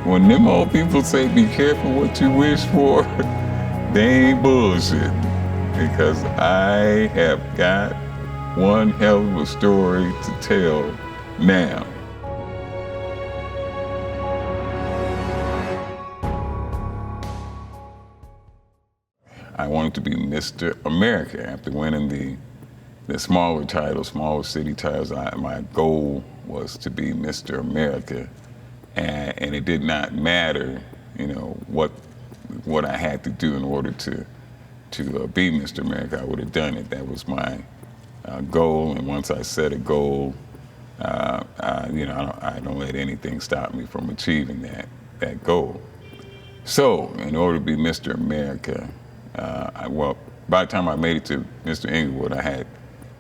when them old people say be careful what you wish for, they ain't bullshit. Because I have got one hell of a story to tell now. I wanted to be Mr. America after winning the smaller titles, smaller city titles. My goal was to be Mr. America, and it did not matter, what I had to do in order to be Mr. America. I would have done it. That was my goal, and once I set a goal, I don't let anything stop me from achieving that goal. So, in order to be Mr. America, by the time I made it to Mr. Inglewood, I had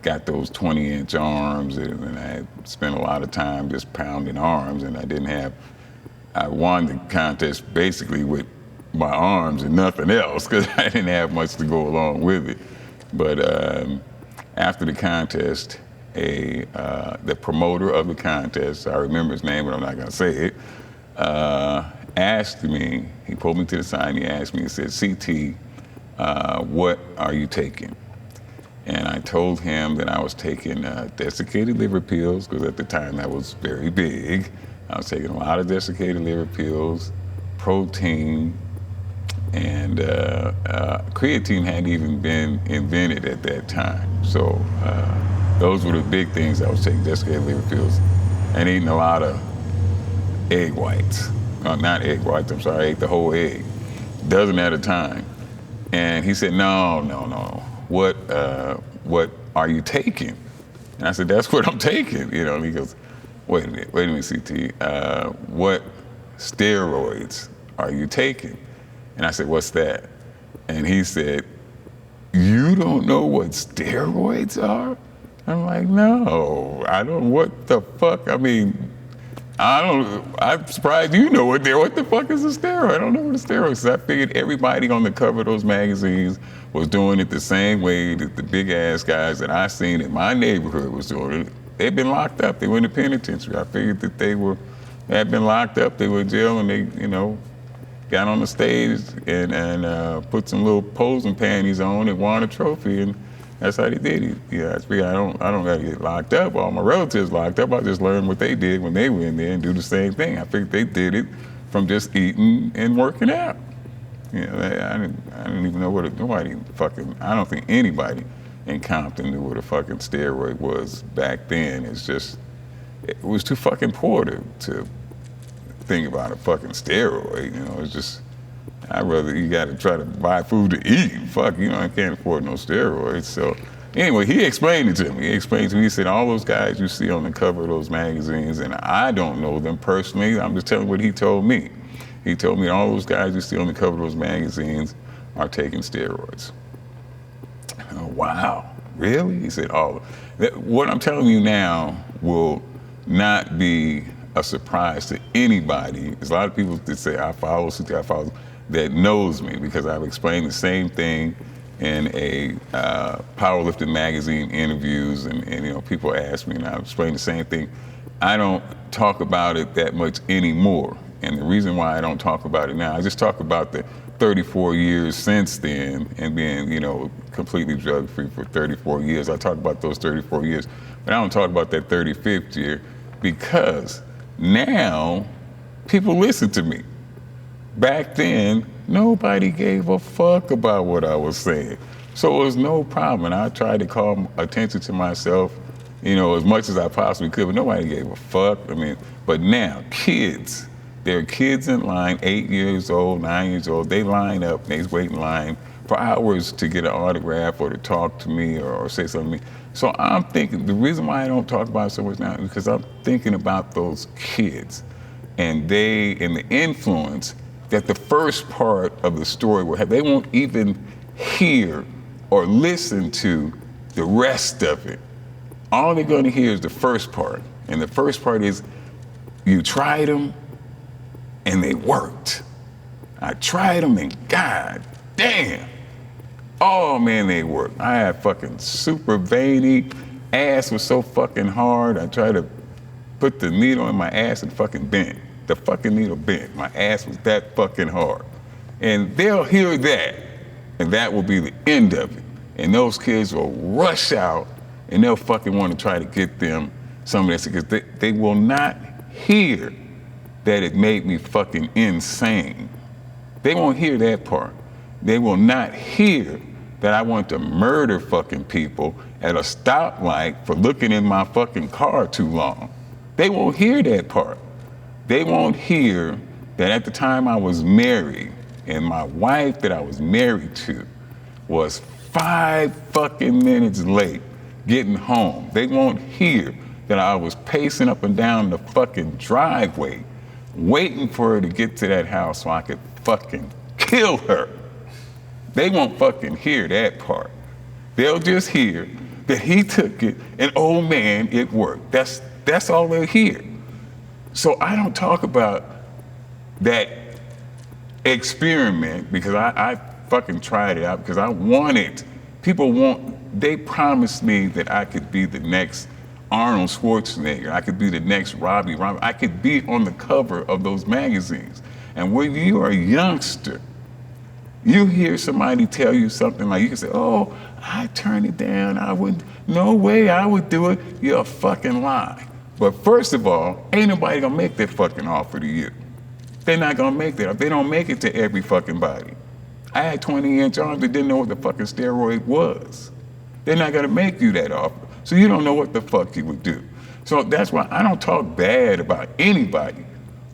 got those 20-inch arms, and I had spent a lot of time just pounding arms, and I won the contest basically with my arms and nothing else, because I didn't have much to go along with it. But after the contest, the promoter of the contest, I remember his name, but I'm not gonna say it, asked me, he pulled me to the side and he asked me, he said, CT, what are you taking? And I told him that I was taking desiccated liver pills, because at the time that was very big. I was taking a lot of desiccated liver pills, protein, and creatine hadn't even been invented at that time. So those were the big things I was taking, desiccated liver pills, and eating a lot of egg whites. Not egg whites, I'm sorry, I ate the whole egg, dozen at a time. And he said, no, what are you taking? And I said, that's what I'm taking, And he goes, wait a minute, CT, what steroids are you taking? And I said, what's that? And he said, you don't know what steroids are? I'm like, no, I don't, what the fuck? I mean, I'm surprised you know what the fuck is a steroid? I don't know what a steroid is. I figured everybody on the cover of those magazines was doing it the same way that the big ass guys that I seen in my neighborhood was doing it. They'd been locked up, they were in the penitentiary. I figured that they had been locked up, they were in jail, and they, got on the stage and put some little posing panties on and won a trophy, and that's how they did it. Yeah, I don't gotta get locked up. All my relatives locked up. I just learned what they did when they were in there and do the same thing. I figured they did it from just eating and working out. I didn't even know what I don't think anybody in Compton knew what a fucking steroid was back then. It was too fucking poor to think about a fucking steroid, it's just, you gotta try to buy food to eat. Fuck, I can't afford no steroids. So anyway, he explained it to me. He said, all those guys you see on the cover of those magazines, and I don't know them personally, I'm just telling what he told me. He told me all those guys you see on the cover of those magazines are taking steroids. Oh, wow, really? He said, what I'm telling you now will not be a surprise to anybody. There's a lot of people that say, I follow CT, that knows me, because I've explained the same thing in a powerlifting magazine interviews, and people ask me, and I've explained the same thing. I don't talk about it that much anymore. And the reason why I don't talk about it now, I just talk about the 34 years since then, and being, completely drug-free for 34 years. I talk about those 34 years, but I don't talk about that 35th year, because now people listen to me. Back then, nobody gave a fuck about what I was saying. So it was no problem. And I tried to call attention to myself, as much as I possibly could, but nobody gave a fuck. But now, kids, there are kids in line, 8 years old, 9 years old, they line up, they wait in line for hours to get an autograph or to talk to me or say something to me. So I'm thinking, the reason why I don't talk about it so much now is because I'm thinking about those kids and the influence that the first part of the story will have. They won't even hear or listen to the rest of it. All they're gonna hear is the first part. And the first part is, you tried them and they worked. I tried them and god damn. Oh man, they worked. I had fucking super veiny, ass was so fucking hard. I tried to put the needle in my ass and fucking bent. The fucking needle bent. My ass was that fucking hard. And they'll hear that, and that will be the end of it. And those kids will rush out, and they'll fucking want to try to get them some of this, because they will not hear that it made me fucking insane. They won't hear that part. They will not hear that I want to murder fucking people at a stoplight for looking in my fucking car too long. They won't hear that part. They won't hear that at the time I was married, and my wife that I was married to was 5 fucking minutes late getting home. They won't hear that I was pacing up and down the fucking driveway waiting for her to get to that house so I could fucking kill her. They won't fucking hear that part. They'll just hear that he took it and, oh man, it worked. That's all they'll hear. So I don't talk about that experiment because I fucking tried it out because I wanted, they promised me that I could be the next Arnold Schwarzenegger. I could be the next Robbie. I could be on the cover of those magazines. And when you are a youngster, you hear somebody tell you something like, you can say, oh, I turned it down. No way I would do it. You're a fucking lie. But first of all, ain't nobody gonna make that fucking offer to you. They're not gonna make that. They don't make it to every fucking body. I had 20-inch arms that didn't know what the fucking steroid was. They're not gonna make you that offer. So you don't know what the fuck you would do. So that's why I don't talk bad about anybody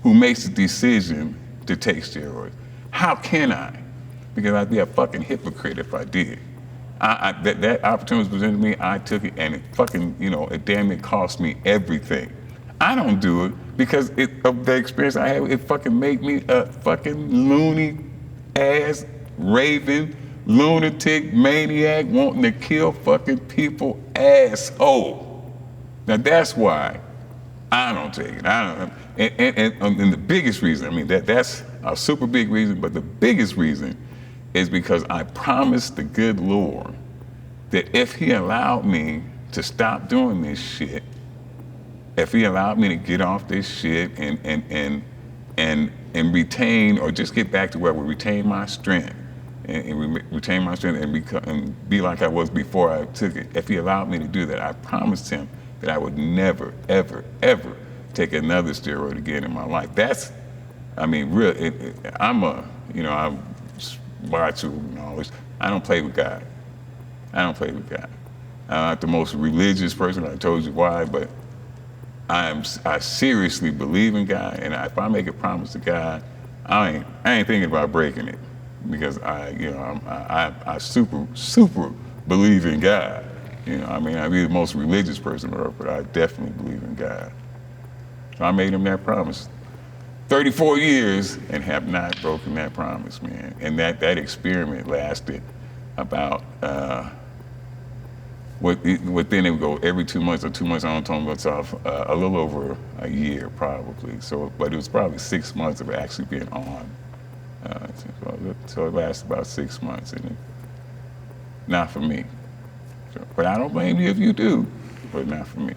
who makes the decision to take steroids. How can I? Because I'd be a fucking hypocrite if I did. That opportunity was presented to me, I took it, and it fucking, it damn near cost me everything. I don't do it because of the experience I had. It fucking made me a fucking loony ass, raving, lunatic, maniac, wanting to kill fucking people asshole. Now that's why I don't take it. And the biggest reason, that's a super big reason, but the biggest reason is because I promised the good Lord that if he allowed me to stop doing this shit, if he allowed me to get off this shit and retain, or just get back to where we retain my strength and retain my strength and be like I was before I took it, if he allowed me to do that, I promised him that I would never, ever, ever take another steroid again in my life. That's, real. I'm watch and all this. I don't play with God. I don't play with God. I'm not the most religious person. I told you why, but I seriously believe in God, and if I make a promise to God, I ain't thinking about breaking it, because I super believe in God. I'd be the most religious person on earth, but I definitely believe in God. So I made him that promise. 34 years and have not broken that promise, man. And that experiment lasted about, within it would go every 2 months or 2 months, I don't talk about off, a little over a year probably. So, but it was probably 6 months of actually being on. So it lasted about 6 months, and not for me. So, but I don't blame you if you do, but not for me.